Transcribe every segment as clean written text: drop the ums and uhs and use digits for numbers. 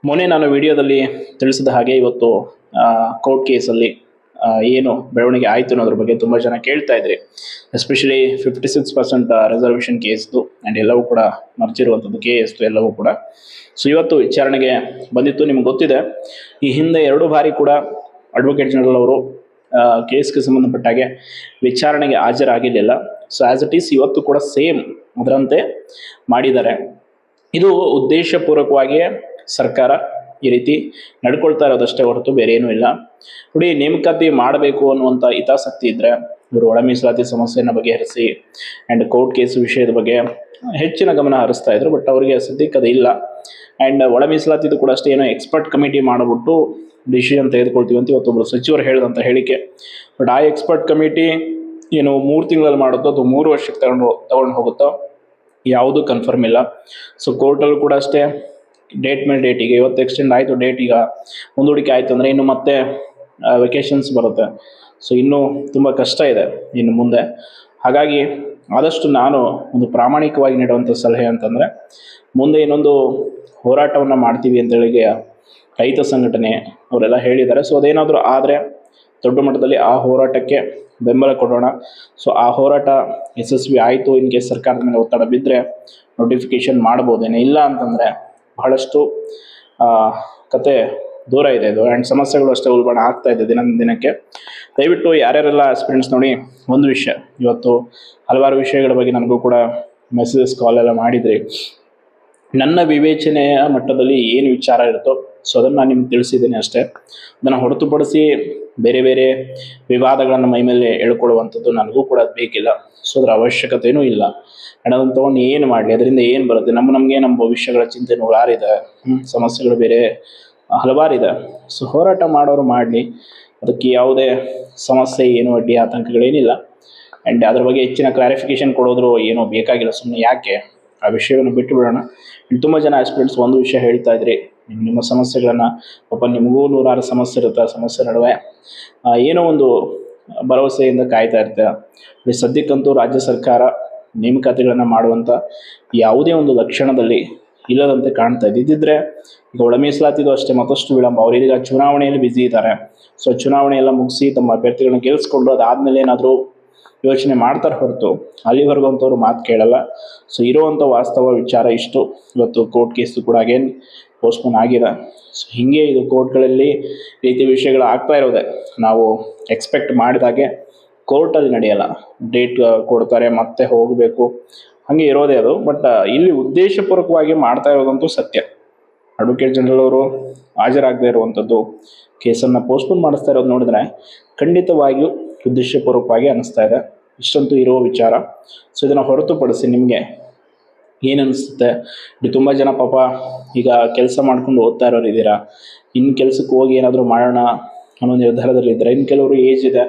ಮೊನ್ನೆ ನಾನು ವಿಡಿಯೋದಲ್ಲಿ ತಿಳಿಸಿದ ಹಾಗೆ ಇವತ್ತು ಕೋರ್ಟ್ ಕೇಸಲ್ಲಿ ಏನು ಬೆಳವಣಿಗೆ ಆಯಿತು ಅನ್ನೋದ್ರ ಬಗ್ಗೆ ತುಂಬ ಜನ ಕೇಳ್ತಾ ಇದ್ರಿ. ಎಸ್ಪೆಷಲಿ 56% ರಿಸರ್ವೇಷನ್ ಕೇಸ್ದು ಆ್ಯಂಡ್ ಎಲ್ಲವೂ ಕೂಡ ಮರ್ಚಿರುವಂಥದ್ದು ಕೇಸ್ದು ಎಲ್ಲವೂ ಕೂಡ. ಸೊ ಇವತ್ತು ವಿಚಾರಣೆಗೆ ಬಂದಿತ್ತು. ನಿಮ್ಗೆ ಗೊತ್ತಿದೆ, ಈ ಹಿಂದೆ 2 ಬಾರಿ ಕೂಡ ಅಡ್ವೊಕೇಟ್ ಜನರಲ್ ಅವರು ಕೇಸ್ಗೆ ಸಂಬಂಧಪಟ್ಟ ಹಾಗೆ ವಿಚಾರಣೆಗೆ ಹಾಜರಾಗಿರಲಿಲ್ಲ. ಸೊ ಆ್ಯಸ್ ಇಟ್ ಈಸ್ ಇವತ್ತು ಕೂಡ ಸೇಮ್ ಅದರಂತೆ ಮಾಡಿದ್ದಾರೆ. ಇದು ಉದ್ದೇಶಪೂರ್ವಕವಾಗಿಯೇ ಸರ್ಕಾರ ಈ ರೀತಿ ನಡ್ಕೊಳ್ತಾ ಇರೋದಷ್ಟೇ ಹೊರತು ಬೇರೆ ಏನೂ ಇಲ್ಲ. ನೋಡಿ, ನೇಮಕಾತಿ ಮಾಡಬೇಕು ಅನ್ನುವಂಥ ಹಿತಾಸಕ್ತಿ ಇದ್ದರೆ ಇವರು ಒಳ ಮೀಸಲಾತಿ ಸಮಸ್ಯೆಯನ್ನು ಬಗೆಹರಿಸಿ ಆ್ಯಂಡ್ ಕೋರ್ಟ್ ಕೇಸ್ ವಿಷಯದ ಬಗ್ಗೆ ಹೆಚ್ಚಿನ ಗಮನ ಹರಿಸ್ತಾ ಇದ್ರು. ಬಟ್ ಅವರಿಗೆ ಸದ್ಯಕ್ಕೆ ಅದು ಇಲ್ಲ. ಆ್ಯಂಡ್ ಒಳ ಮೀಸಲಾತಿದು ಕೂಡ ಅಷ್ಟೇ ಏನೋ ಎಕ್ಸ್ಪರ್ಟ್ ಕಮಿಟಿ ಮಾಡಿಬಿಟ್ಟು ಡಿಸಿಷನ್ ತೆಗೆದುಕೊಳ್ತೀವಿ ಅಂತ ಇವತ್ತೊಬ್ಬರು ಸಚಿವರು ಹೇಳಿದಂಥ ಹೇಳಿಕೆ. ಬಟ್ ಆ ಎಕ್ಸ್ಪರ್ಟ್ ಕಮಿಟಿ ಏನು 3 ತಿಂಗಳಲ್ಲಿ ಮಾಡುತ್ತೋ ಅಥವಾ 3 ವರ್ಷಕ್ಕೆ ತಗೊಂಡು ಹೋಗುತ್ತೋ ಯಾವುದೂ ಕನ್ಫರ್ಮ್ ಇಲ್ಲ. ಸೊ ಕೋರ್ಟಲ್ಲೂ ಕೂಡ ಅಷ್ಟೇ ಡೇಟ್ ಮೇಲೆ ಡೇಟ್, ಈಗ ಇವತ್ತು ಎಕ್ಸ್ಟೆಂಡ್ ಆಯಿತು ಡೇಟ್, ಈಗ ಮುಂದೂಡಿಕೆ ಆಯಿತು ಅಂದರೆ ಇನ್ನು ಮತ್ತೆ ವೆಕೇಷನ್ಸ್ ಬರುತ್ತೆ. ಸೊ ಇನ್ನೂ ತುಂಬ ಕಷ್ಟ ಇದೆ ಇನ್ನು ಮುಂದೆ. ಹಾಗಾಗಿ ಆದಷ್ಟು ನಾನು ಒಂದು ಪ್ರಾಮಾಣಿಕವಾಗಿ ನೀಡುವಂಥ ಸಲಹೆ ಅಂತಂದರೆ, ಮುಂದೆ ಇನ್ನೊಂದು ಹೋರಾಟವನ್ನು ಮಾಡ್ತೀವಿ ಅಂತೇಳಿ ರೈತ ಸಂಘಟನೆ ಅವರೆಲ್ಲ ಹೇಳಿದ್ದಾರೆ. ಸೊ ಅದೇನಾದರೂ ಆದರೆ ದೊಡ್ಡ ಮಟ್ಟದಲ್ಲಿ ಆ ಹೋರಾಟಕ್ಕೆ ಬೆಂಬಲ ಕೊಡೋಣ. ಸೊ ಆ ಹೋರಾಟ ಯಶಸ್ವಿ ಆಯಿತು, ಇನ್ ಕೇಸ್ ಸರ್ಕಾರದ ಮೇಲೆ ಒತ್ತಡ ಬಿದ್ದರೆ ನೋಟಿಫಿಕೇಶನ್ ಮಾಡ್ಬೋದೇನೆ. ಇಲ್ಲ ಅಂತಂದರೆ ಬಹಳಷ್ಟು ಕತೆ ದೂರ ಇದೆ ಇದು. ಆ್ಯಂಡ್ ಸಮಸ್ಯೆಗಳು ಅಷ್ಟೇ ಉಲ್ಬಣ ಆಗ್ತಾ ಇದೆ ದಿನಕ್ಕೆ. ದಯವಿಟ್ಟು ಯಾರ್ಯಾರೆಲ್ಲ ಆಸ್ಪಿರೆಂಟ್ಸ್ ನೋಡಿ, ಒಂದು ವಿಷಯ, ಇವತ್ತು ಹಲವಾರು ವಿಷಯಗಳ ಬಗ್ಗೆ ನನಗೂ ಕೂಡ ಮೆಸೇಜಸ್ ಕಾಲ್ ಎಲ್ಲ ಮಾಡಿದ್ರಿ. ನನ್ನ ವಿವೇಚನೆಯ ಮಟ್ಟದಲ್ಲಿ ಏನು ವಿಚಾರ ಇರುತ್ತೋ ಸೊ ಅದನ್ನು ನಾನು ನಿಮ್ಗೆ ತಿಳಿಸಿದ್ದೀನಿ ಅಷ್ಟೇ. ಅದನ್ನು ಹೊರತುಪಡಿಸಿ ಬೇರೆ ಬೇರೆ ವಿವಾದಗಳನ್ನು ಮೈ ಮೇಲೆ ಎಳ್ಕೊಳ್ಳುವಂಥದ್ದು ನನಗೂ ಕೂಡ ಬೇಕಿಲ್ಲ. ಸೊ ಅದರ ಅವಶ್ಯಕತೆಯೂ ಇಲ್ಲ. ಆ್ಯಂಡ್ ಅದನ್ನು ತೊಗೊಂಡು ಏನು ಮಾಡಲಿ, ಅದರಿಂದ ಏನು ಬರುತ್ತೆ? ನಮಗೆ ನಮ್ಮ ಭವಿಷ್ಯಗಳ ಚಿಂತೆ ನೂರಾರಿದೆ, ಸಮಸ್ಯೆಗಳು ಬೇರೆ ಹಲವಾರಿದೆ. ಸೊ ಹೋರಾಟ ಮಾಡೋರು ಮಾಡಲಿ, ಅದಕ್ಕೆ ಯಾವುದೇ ಸಮಸ್ಯೆ ಏನು ಅಡ್ಡಿ ಆತಂಕಗಳೇನಿಲ್ಲ. ಆ್ಯಂಡ್ ಅದ್ರ ಬಗ್ಗೆ ಹೆಚ್ಚಿನ ಕ್ಲಾರಿಫಿಕೇಶನ್ ಕೊಡೋದ್ರು ಏನೋ ಬೇಕಾಗಿಲ್ಲ. ಸುಮ್ಮನೆ ಯಾಕೆ ಆ ವಿಷಯವನ್ನು ಬಿಟ್ಟು ಬಿಡೋಣ. ತುಂಬ ಜನ ಆಸ್ಪಿರೆಂಟ್ಸ್ ಒಂದು ವಿಷಯ ಹೇಳ್ತಾ ಇದ್ರಿ, ನಿಮ್ಮ ಸಮಸ್ಯೆಗಳನ್ನು, ಪಾಪ ನಿಮಗೂ ನೂರಾರು ಸಮಸ್ಯೆ ಇರುತ್ತೆ, ಆ ಸಮಸ್ಯೆ ನಡುವೆ ಏನೋ ಒಂದು ಭರವಸೆಯಿಂದ ಕಾಯ್ತಾ ಇರ್ತೀರ. ಸದ್ಯಕ್ಕಂತೂ ರಾಜ್ಯ ಸರ್ಕಾರ ನೇಮಕಾತಿಗಳನ್ನು ಮಾಡುವಂಥ ಯಾವುದೇ ಒಂದು ಲಕ್ಷಣದಲ್ಲಿ ಇಲ್ಲದಂತೆ ಕಾಣ್ತಾ ಇದ್ದಿದ್ದರೆ ಈಗ ಒಳ ಮೀಸಲಾತಿದು ಅಷ್ಟೇ ಮತ್ತಷ್ಟು ವಿಳಂಬ. ಅವರು ಈಗ ಚುನಾವಣೆಯಲ್ಲಿ ಬ್ಯುಸಿ ಇದ್ದಾರೆ. ಸೊ ಚುನಾವಣೆ ಎಲ್ಲ ಮುಗಿಸಿ ತಮ್ಮ ಅಭ್ಯರ್ಥಿಗಳನ್ನ ಗೆಲ್ಲಿಸ್ಕೊಂಡು ಅದಾದಮೇಲೆ ಏನಾದರೂ ಯೋಚನೆ ಮಾಡ್ತಾರೆ ಹೊರತು ಅಲ್ಲಿವರೆಗೂ ಅಂತವ್ರು ಮಾತು ಕೇಳಲ್ಲ. ಸೊ ಇರುವಂಥ ವಾಸ್ತವ ವಿಚಾರ ಇಷ್ಟು. ಇವತ್ತು ಕೋರ್ಟ್ ಕೇಸು ಕೂಡ ಅಗೇನ್ ಪೋಸ್ಟ್ಪೋನ್ ಆಗಿದೆ. ಸೊ ಹೀಗೆ ಇದು ಕೋರ್ಟ್ಗಳಲ್ಲಿ ರೀತಿ ವಿಷಯಗಳು ಆಗ್ತಾ ಇರೋದೆ. ನಾವು ಎಕ್ಸ್ಪೆಕ್ಟ್ ಮಾಡಿದಾಗೆ ಕೋರ್ಟಲ್ಲಿ ನಡೆಯಲ್ಲ. ಡೇಟ್ ಕೊಡ್ತಾರೆ, ಮತ್ತೆ ಹೋಗಬೇಕು, ಹಾಗೆ ಇರೋದೇ ಅದು. ಬಟ್ ಇಲ್ಲಿ ಉದ್ದೇಶಪೂರ್ವಕವಾಗಿ ಮಾಡ್ತಾ ಇರೋದಂತೂ ಸತ್ಯ. ಅಡ್ವೊಕೇಟ್ ಜನರಲ್ ಅವರು ಹಾಜರಾಗದೇ ಇರುವಂಥದ್ದು, ಕೇಸನ್ನು ಪೋಸ್ಟ್ಪೋನ್ ಮಾಡಿಸ್ತಾ ಇರೋದು ನೋಡಿದ್ರೆ ಖಂಡಿತವಾಗಿಯೂ ಉದ್ದೇಶಪೂರ್ವಕವಾಗಿ ಅನ್ನಿಸ್ತಾ ಇದೆ. ಇಷ್ಟಂತೂ ಇರೋ ವಿಚಾರ. ಸೊ ಇದನ್ನು ಹೊರತುಪಡಿಸಿ ನಿಮಗೆ ಏನು ಅನಿಸುತ್ತೆ? ತುಂಬ ಜನ ಪಾಪ ಈಗ ಕೆಲಸ ಮಾಡ್ಕೊಂಡು ಓದ್ತಾ ಇರೋರು ಇದ್ದೀರಾ, ಇನ್ನು ಕೆಲಸಕ್ಕೆ ಹೋಗಿ ಏನಾದರೂ ಮಾಡೋಣ ಅನ್ನೋ ನಿರ್ಧಾರದಲ್ಲಿದ್ದಾರೆ. ಇನ್ನು ಕೆಲವರು ಏಜ್ ಇದೆ,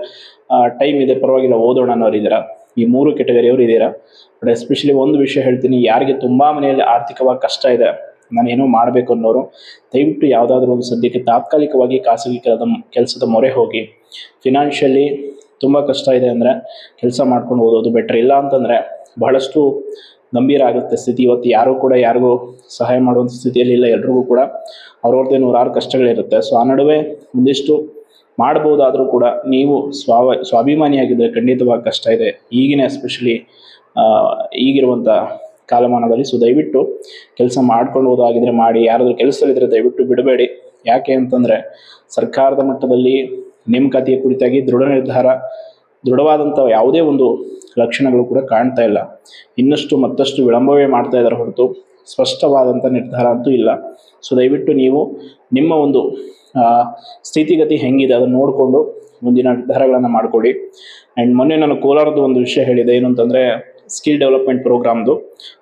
ಟೈಮ್ ಇದೆ, ಪರವಾಗಿಲ್ಲ ಓದೋಣ ಅನ್ನೋರು ಇದ್ದೀರಾ. ಈ 3 ಕೆಟಗರಿಯವರು ಇದ್ದೀರಾ. ಬಟ್ ಎಸ್ಪೆಷಲಿ ಒಂದು ವಿಷಯ ಹೇಳ್ತೀನಿ, ಯಾರಿಗೆ ತುಂಬ ಮನೆಯಲ್ಲಿ ಆರ್ಥಿಕವಾಗಿ ಕಷ್ಟ ಇದೆ, ನಾನೇನೋ ಮಾಡಬೇಕು ಅನ್ನೋರು, ದಯವಿಟ್ಟು ಯಾವುದಾದ್ರೂ ಒಂದು ಸದ್ಯಕ್ಕೆ ತಾತ್ಕಾಲಿಕವಾಗಿ ಖಾಸಗಿ ಕೆಲಸದ ಮೊರೆ ಹೋಗಿ. ಫಿನಾನ್ಷಿಯಲಿ ತುಂಬ ಕಷ್ಟ ಇದೆ ಅಂದರೆ ಕೆಲಸ ಮಾಡ್ಕೊಂಡು ಓದೋದು ಬೆಟ್ರ್. ಇಲ್ಲ ಅಂತಂದರೆ ಬಹಳಷ್ಟು ಗಂಭೀರ ಆಗುತ್ತೆ ಸ್ಥಿತಿ. ಇವತ್ತು ಯಾರೂ ಕೂಡ ಯಾರಿಗೂ ಸಹಾಯ ಮಾಡುವಂಥ ಸ್ಥಿತಿಯಲ್ಲಿ ಇಲ್ಲ. ಎಲ್ರಿಗೂ ಕೂಡ ಅವ್ರವ್ರದ್ದೇ ನೂರಾರು ಕಷ್ಟಗಳಿರುತ್ತೆ. ಸೊ ಆ ನಡುವೆ ಒಂದಿಷ್ಟು ಮಾಡ್ಬೋದಾದರೂ ಕೂಡ ನೀವು ಸ್ವಾಭಿಮಾನಿಯಾಗಿದ್ದರೆ ಖಂಡಿತವಾಗಿ ಕಷ್ಟ ಇದೆ ಈಗಿನ ಎಸ್ಪೆಷಲಿ ಈಗಿರುವಂಥ ಕಾಲಮಾನದಲ್ಲಿ. ಸೊ ದಯವಿಟ್ಟು ಕೆಲಸ ಮಾಡ್ಕೊಂಡು ಹೋದಾಗಿದ್ದರೆ ಮಾಡಿ, ಯಾರಾದರೂ ಕೆಲಸದಲ್ಲಿದ್ದರೆ ದಯವಿಟ್ಟು ಬಿಡಬೇಡಿ. ಯಾಕೆ ಅಂತಂದರೆ ಸರ್ಕಾರದ ಮಟ್ಟದಲ್ಲಿ ನೇಮಕಾತಿಯ ಕುರಿತಾಗಿ ದೃಢವಾದಂಥ ಯಾವುದೇ ಒಂದು ಲಕ್ಷಣಗಳು ಕೂಡ ಕಾಣ್ತಾ ಇಲ್ಲ. ಇನ್ನಷ್ಟು ಮತ್ತಷ್ಟು ವಿಳಂಬವೇ ಮಾಡ್ತಾ ಇದ್ದಾರೆ ಹೊರತು ಸ್ಪಷ್ಟವಾದಂಥ ನಿರ್ಧಾರ ಅಂತೂ ಇಲ್ಲ. ಸೊ ದಯವಿಟ್ಟು ನೀವು ನಿಮ್ಮ ಒಂದು ಸ್ಥಿತಿಗತಿ ಹೆಂಗಿದೆ ಅದನ್ನು ನೋಡಿಕೊಂಡು ಮುಂದಿನ ನಿರ್ಧಾರಗಳನ್ನು ಮಾಡಿಕೊಡಿ. ಆ್ಯಂಡ್ ಮೊನ್ನೆ ನಾನು ಕೋಲಾರದ್ದು ಒಂದು ವಿಷಯ ಹೇಳಿದೆ, ಏನು ಅಂತಂದರೆ ಸ್ಕಿಲ್ ಡೆವಲಪ್ಮೆಂಟ್ ಪ್ರೋಗ್ರಾಮ್ದು.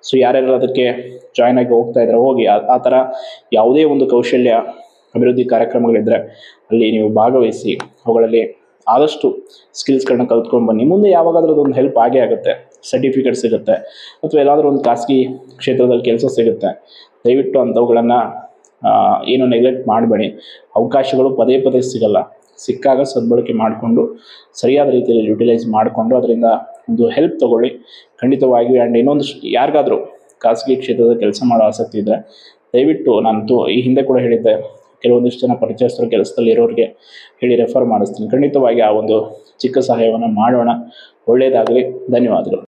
ಸೊ ಯಾರ್ಯಾರು ಅದಕ್ಕೆ ಜಾಯ್ನ್ ಆಗಿ ಹೋಗ್ತಾ ಇದ್ದಾರೆ ಹೋಗಿ. ಆ ಥರ ಯಾವುದೇ ಒಂದು ಕೌಶಲ್ಯ ಅಭಿವೃದ್ಧಿ ಕಾರ್ಯಕ್ರಮಗಳಿದ್ದರೆ ಅಲ್ಲಿ ನೀವು ಭಾಗವಹಿಸಿ, ಅವುಗಳಲ್ಲಿ ಆದಷ್ಟು ಸ್ಕಿಲ್ಸ್ಗಳನ್ನ ಕಲ್ತ್ಕೊಂಡು ಬನ್ನಿ. ಮುಂದೆ ಯಾವಾಗಾದ್ರೂ ಅದೊಂದು ಹೆಲ್ಪ್ ಆಗೇ ಆಗುತ್ತೆ. ಸರ್ಟಿಫಿಕೇಟ್ ಸಿಗುತ್ತೆ, ಅಥವಾ ಎಲ್ಲಾದರೂ ಒಂದು ಖಾಸಗಿ ಕ್ಷೇತ್ರದಲ್ಲಿ ಕೆಲಸ ಸಿಗುತ್ತೆ. ದಯವಿಟ್ಟು ಅಂಥವುಗಳನ್ನು ಏನು ನೆಗ್ಲೆಕ್ಟ್ ಮಾಡಬೇಡಿ. ಅವಕಾಶಗಳು ಪದೇ ಪದೇ ಸಿಗಲ್ಲ. ಸಿಕ್ಕಾಗ ಸದ್ಬಳಕೆ ಮಾಡಿಕೊಂಡು ಸರಿಯಾದ ರೀತಿಯಲ್ಲಿ ಯುಟಿಲೈಸ್ ಮಾಡಿಕೊಂಡು ಅದರಿಂದ ಒಂದು ಹೆಲ್ಪ್ ತೊಗೊಳ್ಳಿ ಖಂಡಿತವಾಗಿಯೂ. ಆ್ಯಂಡ್ ಇನ್ನೊಂದು ಯಾರಿಗಾದರೂ ಖಾಸಗಿ ಕ್ಷೇತ್ರದ ಕೆಲಸ ಮಾಡೋ ಆಸಕ್ತಿ ಇದ್ದರೆ ದಯವಿಟ್ಟು ನಾನು ಈ ಹಿಂದೆ ಕೂಡ ಹೇಳಿದ್ದೆ, ಕೆಲವೊಂದಿಷ್ಟು ಜನ ಪರಿಚಯಸ್ಥರು ಕೆಲಸದಲ್ಲಿ ಇರೋರಿಗೆ ಹೇಳಿ ರೆಫರ್ ಮಾಡಿಸ್ತೀನಿ. ಖಂಡಿತವಾಗಿ ಆ ಒಂದು ಚಿಕ್ಕ ಸಹಾಯವನ್ನು ಮಾಡೋಣ. ಒಳ್ಳೆಯದಾಗಲಿ. ಧನ್ಯವಾದಗಳು.